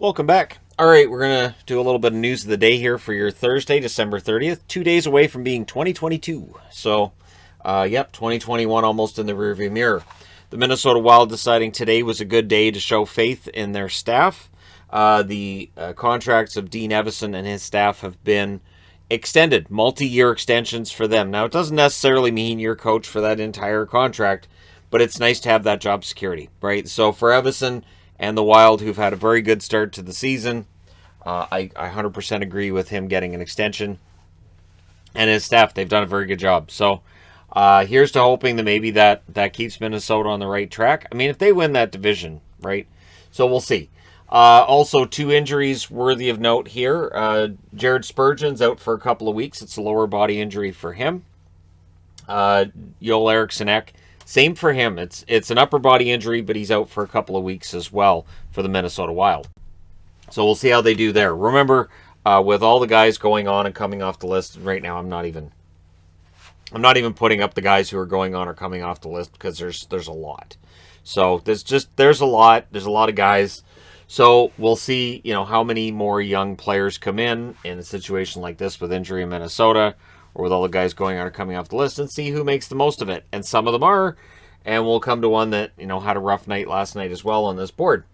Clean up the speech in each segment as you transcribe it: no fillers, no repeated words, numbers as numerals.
Welcome back. All right, we're going to do a little bit of news of the day here for your Thursday, December 30th, 2 days away from being 2022. So, 2021 almost in the rearview mirror. The Minnesota Wild deciding today was a good day to show faith in their staff. The contracts of Dean Evason and his staff have been extended, multi-year extensions for them. Now, it doesn't necessarily mean you're coach for that entire contract, but it's nice to have that job security, right? So for Evason and the Wild, who've had a very good start to the season, I 100% agree with him getting an extension. And his staff, they've done a very good job. So here's to hoping that maybe that keeps Minnesota on the right track. I mean, if they win that division, right? So we'll see. Also, two injuries worthy of note here. Jared Spurgeon's out for a couple of weeks. It's a lower body injury for him. Joel Eriksson, same for him. It's an upper body injury, but he's out for a couple of weeks as well for the Minnesota Wild. So we'll see how they do there. Remember, with all the guys going on and coming off the list right now, I'm not even putting up the guys who are going on or coming off the list because there's a lot. So there's a lot. There's a lot of guys. So we'll see, how many more young players come in a situation like this with injury in Minnesota, or with all the guys going on or coming off the list, and see who makes the most of it. And some of them are, and we'll come to one that, had a rough night last night as well on this board.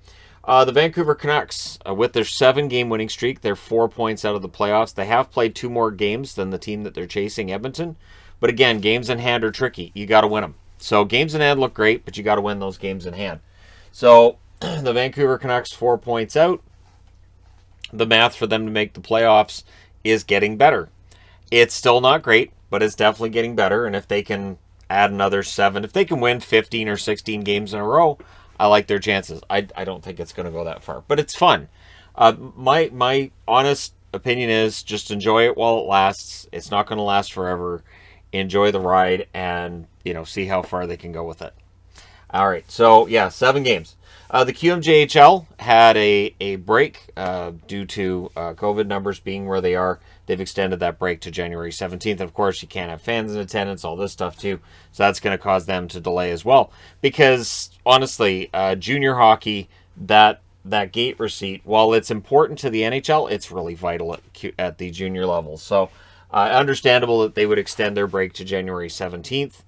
The Vancouver Canucks, with their 7-game winning streak, they're 4 points out of the playoffs. They have played 2 more games than the team that they're chasing, Edmonton. But again, games in hand are tricky. You got to win them. So games in hand look great, but you got to win those games in hand. So the Vancouver Canucks 4 points out. The math for them to make the playoffs is getting better. It's still not great, but it's definitely getting better. And if they can add another 7, if they can win 15 or 16 games in a row, I like their chances. I don't think it's going to go that far, but it's fun. My honest opinion is just enjoy it while it lasts. It's not going to last forever. Enjoy the ride and, see how far they can go with it. All right, so 7 games. The QMJHL had a break due to COVID numbers being where they are. They've extended that break to January 17th. Of course, you can't have fans in attendance, all this stuff too. So that's going to cause them to delay as well. Because, honestly, junior hockey, that gate receipt, while it's important to the NHL, it's really vital at the junior level. So understandable that they would extend their break to January 17th.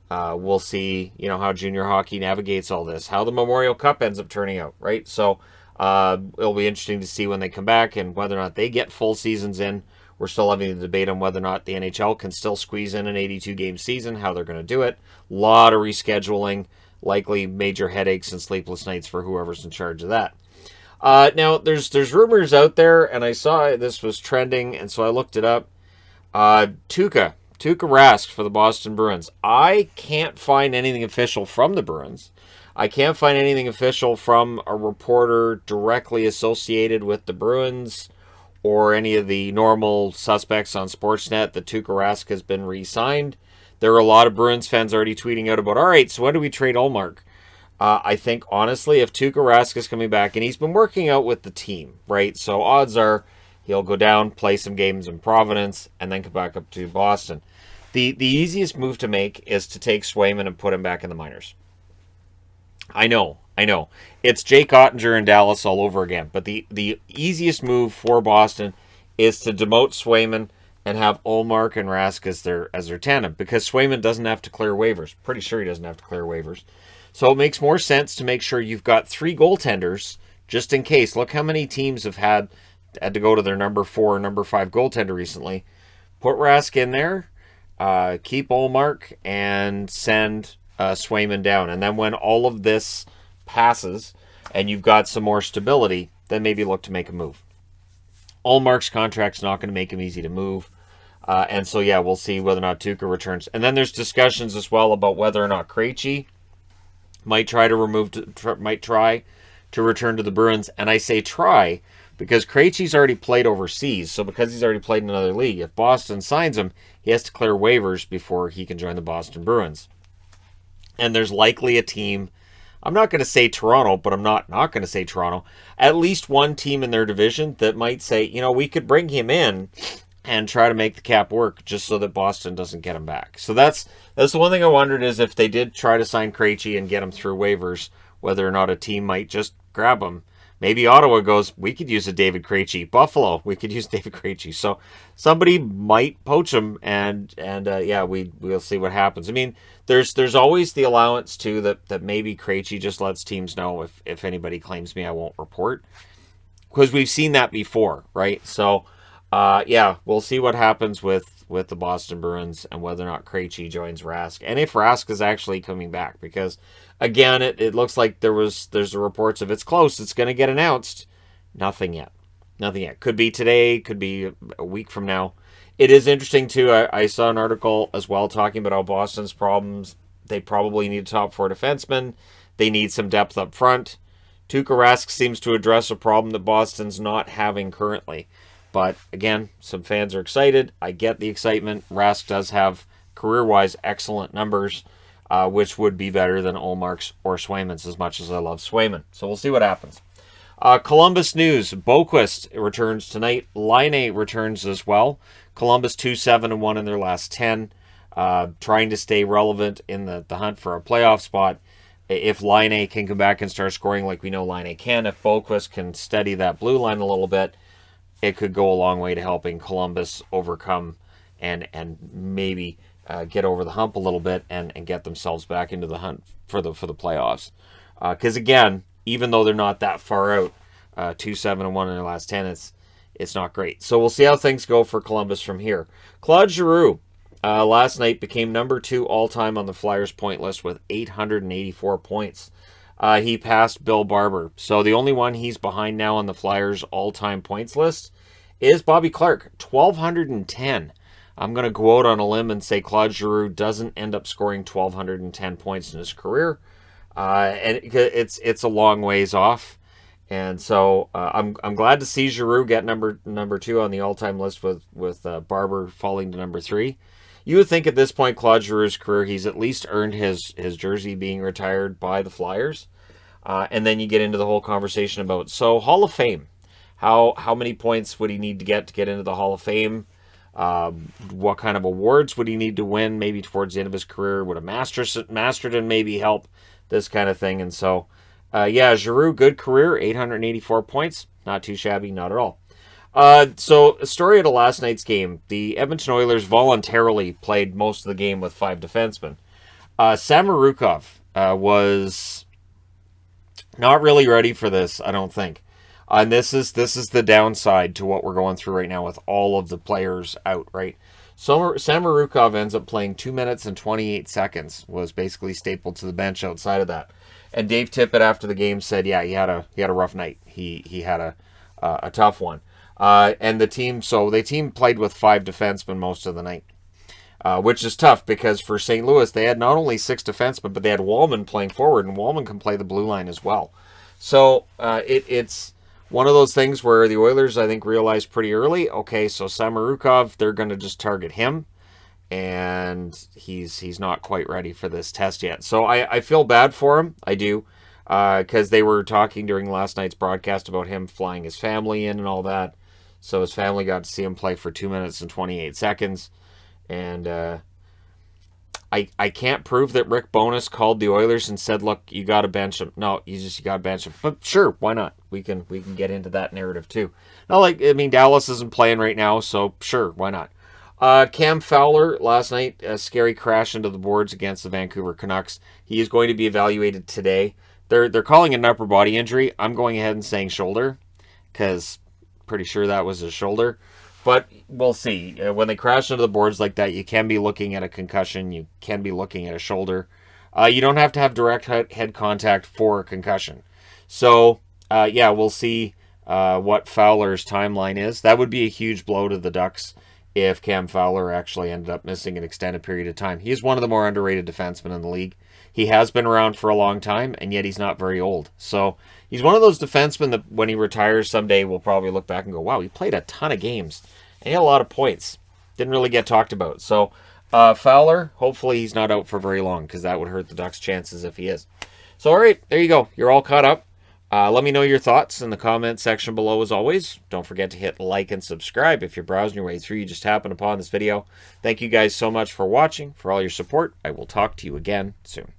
We'll see, how junior hockey navigates all this, how the Memorial Cup ends up turning out, right? So it'll be interesting to see when they come back and whether or not they get full seasons in. We're still having the debate on whether or not the NHL can still squeeze in an 82-game season, how they're going to do it. A lot of rescheduling, likely major headaches and sleepless nights for whoever's in charge of that. Now, there's rumors out there, and I saw this was trending, and so I looked it up. Tuukka Rask for the Boston Bruins. I can't find anything official from the Bruins. I can't find anything official from a reporter directly associated with the Bruins or any of the normal suspects on Sportsnet that Tuukka Rask has been re-signed. There are a lot of Bruins fans already tweeting out about, all right, so when do we trade Ullmark? I think, honestly, if Tuukka Rask is coming back, and he's been working out with the team, right? So odds are he'll go down, play some games in Providence, and then come back up to Boston. The easiest move to make is to take Swayman and put him back in the minors. I know. It's Jake Ottinger in Dallas all over again. But the easiest move for Boston is to demote Swayman and have Ullmark and Rask as their tandem. Because Swayman doesn't have to clear waivers. Pretty sure he doesn't have to clear waivers. So it makes more sense to make sure you've got 3 goaltenders just in case. Look how many teams have had to go to their number 4 or number 5 goaltender recently. Put Rask in there. Keep Ullmark and send Swayman down. And then when all of this passes and you've got some more stability, then maybe look to make a move. Ullmark's contract's not going to make him easy to move. And so, we'll see whether or not Tuukka returns. And then there's discussions as well about whether or not Krejci might try to return to the Bruins. And I say try because Krejci's already played overseas. So because he's already played in another league, if Boston signs him, he has to clear waivers before he can join the Boston Bruins. And there's likely a team, I'm not going to say Toronto, but I'm not going to say Toronto, at least one team in their division that might say, we could bring him in and try to make the cap work just so that Boston doesn't get him back. So that's the one thing I wondered is if they did try to sign Krejci and get him through waivers, whether or not a team might just grab him. Maybe Ottawa goes, we could use a David Krejci. Buffalo, we could use David Krejci. So somebody might poach him, and yeah, we'll see what happens. I mean, there's always the allowance too that maybe Krejci just lets teams know if anybody claims me, I won't report, because we've seen that before, right? So yeah, we'll see what happens with the Boston Bruins and whether or not Krejci joins Rask, and if Rask is actually coming back, because again, it looks like there's the reports of it's close, it's going to get announced. Nothing yet. Nothing yet. Could be today, could be a week from now. It is interesting, too. I saw an article as well talking about how Boston's problems. They probably need a top 4 defenseman. They need some depth up front. Tuukka Rask seems to address a problem that Boston's not having currently. But, again, some fans are excited. I get the excitement. Rask does have, career-wise, excellent numbers, which would be better than Ullmark's or Swayman's, as much as I love Swayman. So we'll see what happens. Columbus news. Boquist returns tonight. Laine returns as well. Columbus 2-7-1 in their last 10. Trying to stay relevant in the hunt for a playoff spot. If Laine can come back and start scoring like we know Laine can, if Boquist can steady that blue line a little bit, it could go a long way to helping Columbus overcome and maybe get over the hump a little bit and get themselves back into the hunt for the playoffs. Because again, even though they're not that far out, 2-7-1 in their last 10, it's not great. So we'll see how things go for Columbus from here. Claude Giroux last night became number 2 all-time on the Flyers point list with 884 points. He passed Bill Barber. So the only one he's behind now on the Flyers all-time points list is Bobby Clarke, 1,210. I'm going to go out on a limb and say Claude Giroux doesn't end up scoring 1,210 points in his career. And it's a long ways off. And so I'm glad to see Giroux get number 2 on the all-time list with Barber falling to number 3. You would think at this point, Claude Giroux's career, he's at least earned his jersey being retired by the Flyers. And then you get into the whole conversation about, so Hall of Fame. How many points would he need to get into the Hall of Fame? What kind of awards would he need to win maybe towards the end of his career? Would a Masterton maybe help? This kind of thing. And so, yeah, Giroux, good career, 884 points. Not too shabby, not at all. So, a story at last night's game. The Edmonton Oilers voluntarily played most of the game with 5 defensemen. Samorukov was not really ready for this, I don't think. And this is the downside to what we're going through right now with all of the players out, right? So Samorukov ends up playing 2 minutes and 28 seconds, was basically stapled to the bench outside of that. And Dave Tippett after the game said, yeah, he had a rough night. He had a tough one. And the team played with 5 defensemen most of the night, which is tough because for St. Louis, they had not only 6 defensemen, but they had Wallman playing forward, and Wallman can play the blue line as well. So it's one of those things where the Oilers, I think, realized pretty early, okay, so Samorukov, they're going to just target him, and he's not quite ready for this test yet. So I feel bad for him, I do, because they were talking during last night's broadcast about him flying his family in and all that. So his family got to see him play for 2 minutes and 28 seconds, and I can't prove that Rick Bowness called the Oilers and said, look, you got to bench him. No, you got to bench him. But sure, why not? We can get into that narrative too. Dallas isn't playing right now, so sure, why not? Cam Fowler last night, a scary crash into the boards against the Vancouver Canucks. He is going to be evaluated today. They're calling it an upper body injury. I'm going ahead and saying shoulder, because pretty sure that was his shoulder. But we'll see. When they crash into the boards like that, you can be looking at a concussion. You can be looking at a shoulder. You don't have to have direct head contact for a concussion. So, yeah, we'll see what Fowler's timeline is. That would be a huge blow to the Ducks if Cam Fowler actually ended up missing an extended period of time. He is one of the more underrated defensemen in the league. He has been around for a long time, and yet he's not very old. So he's one of those defensemen that when he retires someday, we'll probably look back and go, wow, he played a ton of games. And he had a lot of points. Didn't really get talked about. So Fowler, hopefully he's not out for very long, because that would hurt the Ducks' chances if he is. So, all right, there you go. You're all caught up. Let me know your thoughts in the comment section below as always. Don't forget to hit like and subscribe if you're browsing your way through. You just happened upon this video. Thank you guys so much for watching, for all your support. I will talk to you again soon.